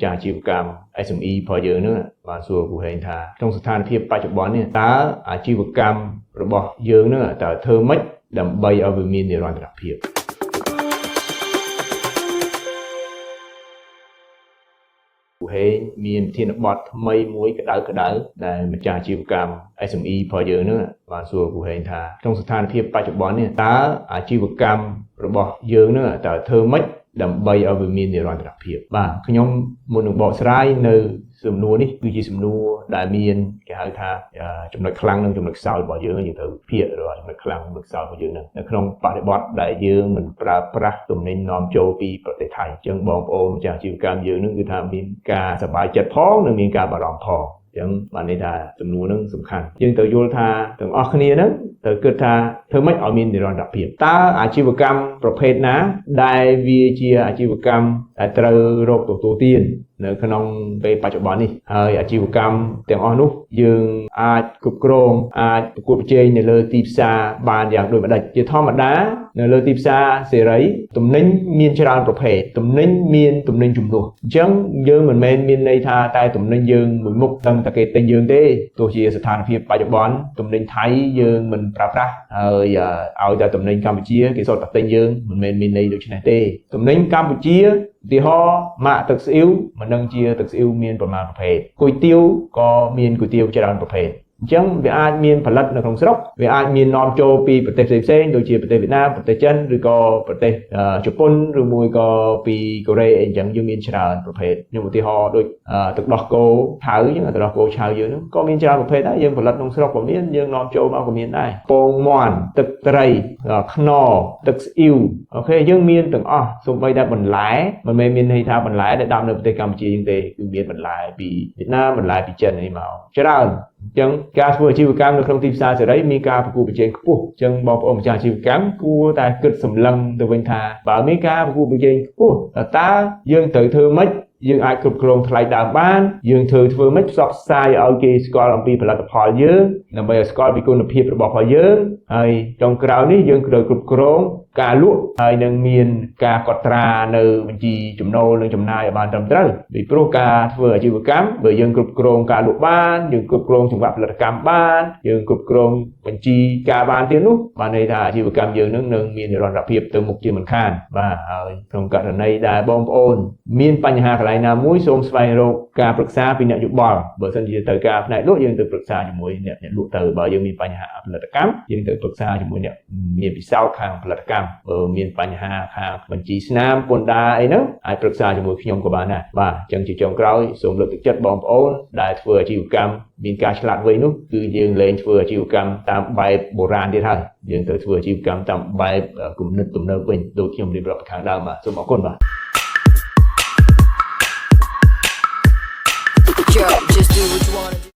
ចាអាជីវកម្ម SME របស់យើងហ្នឹងបានសួរគូហេងថាក្នុងស្ថានភាពបច្ចុប្បន្ននេះតើអាជីវកម្មរបស់យើងហ្នឹងតើធ្វើម៉េចដើម្បីឲ្យវាមាននិរន្តរភាពគូហេងមានធានបទថ្មីមួយក្តៅដែលម្ចាស់អាជីវកម្ម SME របស់យើងហ្នឹងបានសួរគូហេងថាក្នុងស្ថានភាពបច្ចុប្បន្ននេះតើអាជីវកម្មរបស់យើងហ្នឹងតើធ្វើម៉េចដើម្បីឲ្យវាមាននិរន្តរភាពបាទខ្ញុំមុននឹងបកស្រាយនៅសំណួរនេះគឺជាសំណួរដែលមានគេហៅថាចំណុចខ្លាំងនិងចំណុចខ្សោយរបស់យើងយើងត្រូវភាគរកចំណុចខ្លាំងនិងខ្សោយរបស់យើងនៅក្នុងបរិបទដែលយើងមិនប្រើប្រាស់ទំនិញនាំចូលពីប្រទេសថៃអញ្ចឹងបងប្អូនម្ចាស់អាជីវកម្មយើងនឹងគឺថាមានការសប្បាយចិត្តផងនិងមានការបារម្ភផងអញ្ចឹងបានន័យថាសំណួរហ្នឹងសំខាន់យើងត្រូវយល់ថាទាំងអស់គ្នាហ្នឹងត្រូវគិតថាធ្វើម៉េចឲ្យមាននិរន្តរភាពតើអាជីវកម្មប្រភេទណាដែលវាជាអាជីវកម្មដែលត្រូវរកទទួលទាននៅក្នុងពេលបច្ចុប្បន្ននេះហើយអាជីវកម្មទាំងអស់នោះយើងអាចគ្រប់គ្រងអាចប្រកួតប្រជែងនៅលើទីផ្សារបានយ៉ាងដូចម្តេចជាធម្មតានៅលើទីផ្សារសេរីទំនិញមានច្រើនប្រភេទទំនិញមានទំនិញចំនួនអញ្ចឹងយើងមិនមែនមានន័យថាតែទំនិញយើងមួយមុខតែគេទិញយើងទេទោះជាស្ថានភាពបច្ចុប្បន្នទំនិញថៃយើងមិនប្រើប្រាស់ហើយឲ្យតែទំនិញកម្ពុជាគេសុទ្ធតែទិញយើងមិនមែនមានន័យដូចនេះទេទំនិញកម្ពុជាឧទាហរណ៍ម៉ាកទឹកស្អ៊ីវមិនដឹងជាទឹកស្អ៊ីវមានប្រមាណប្រភេទគុយទាវក៏មានគុយទាវច្រើនប្រភេទអញ្ចឹងវាអាចមានផលិតនៅក្នុងស្រុកវាអាចមាននាំចូលពីប្រទេសផ្សេងៗដូចជាប្រទេសវៀតណាមប្រទេសចិនឬក៏ប្រទេសជប៉ុនឬមួយក៏ពីកូរ៉េអីចឹងយើងមានច្រើនប្រភេទខ្ញុំឧទាហរណ៍ដូចទឹកដោះគោឆៅអញ្ចឹងទឹកដោះគោឆៅយើងហ្នឹងក៏មានច្រើនប្រភេទដែរយើងផលិតក្នុងស្រុកក៏មានយើងនាំចូលមកក៏មានដែរពងមាន់ទឹកត្រីខ្នុរទឹកស្អ៊ីវអូខេយើងមានទាំងអស់សូម្បីតែបន្លែមិនមែនមានន័យថាបន្លែដែលដាំនៅប្រទេសកម្ពុជាយើងទេគឺមានបន្លែពីវៀតណាមបន្លែពីចិននេះមកច្រើនអញ្ចឹងការធ្វើអាជីវកម្មនៅក្នុងទីផ្សារសេរីមានការប្រកួតប្រជែងខ្ពស់អញ្ចឹងបងប្អូនម្ចាស់អាជីវកម្មគួរតែគិតសម្លឹងទៅវិញថាបើមានការប្រកួតប្រជែងខ្ពស់តើយើងត្រូវធ្វើម៉េចយើងអាចគ្រប់គ្រងថ្លៃដើមបានយើងធ្វើម៉េចផ្សព្វផ្សាយឲ្យគេស្គាល់អំពីផលិតផលយើងដើម្បីឲ្យស្គាល់ពីគុណភាពរបស់យើងហើយចុងក្រោយនេះយើងត្រូវគ្រប់គ្រងការលក់ហើយនឹងមានការកត់ត្រានៅបញ្ជីចំណូលនិងចំណាយឲ្យបានត្រឹមត្រូវពីព្រោះការធ្វើអាជីវកម្មបើយើងគ្រប់គ្រងការលក់បានយើងគ្រប់គ្រងចង្វាក់ផលិតកម្មបានយើងគ្រប់គ្រងបញ្ជីការបានទៀតនោះបានន័យថាអាជីវកម្មយើងនឹងមាននិរន្តរភាពទៅមុខជាមិនខានបាទហើយក្នុងករណីដែលបងប្អូនមានបញ្ហាកន្លែងណាមួយសូមស្វែងរកការប្រឹក្សាពីអ្នកយោបល់បើសិនជាត្រូវការផ្នែកលក់យើងទៅប្រឹក្សាជាមួយអ្នកលក់ទៅបើយើងមានបញ្ហាផលិតកម្មយើងទៅប្រឹក្សាជាមួយអ្នកមានពិសោធន៍ខាងផលិតកម្មបើមានបញ្ហាខាងបញ្ជីស្នាមពន្ធដារអីហ្នឹងអាចប្រឹក្សាជាមួយខ្ញុំក៏បានដែរបាទអញ្ចឹងជាចុងក្រោយសូមលើកទឹកចិត្តបងប្អូនដែលធ្វើអាជីវកម្មមានការឆ្លាតវៃនោះគឺយើងលែងធ្វើអាជីវកម្មតាមបែបបុរាណទៀតហើយយើងត្រូវធ្វើអាជីវកម្មតាមបែបគំនិតទំនើបវិញដូចខ្ញុំរៀបរាប់ខាងដើមបាទសូមអរគុណបាទ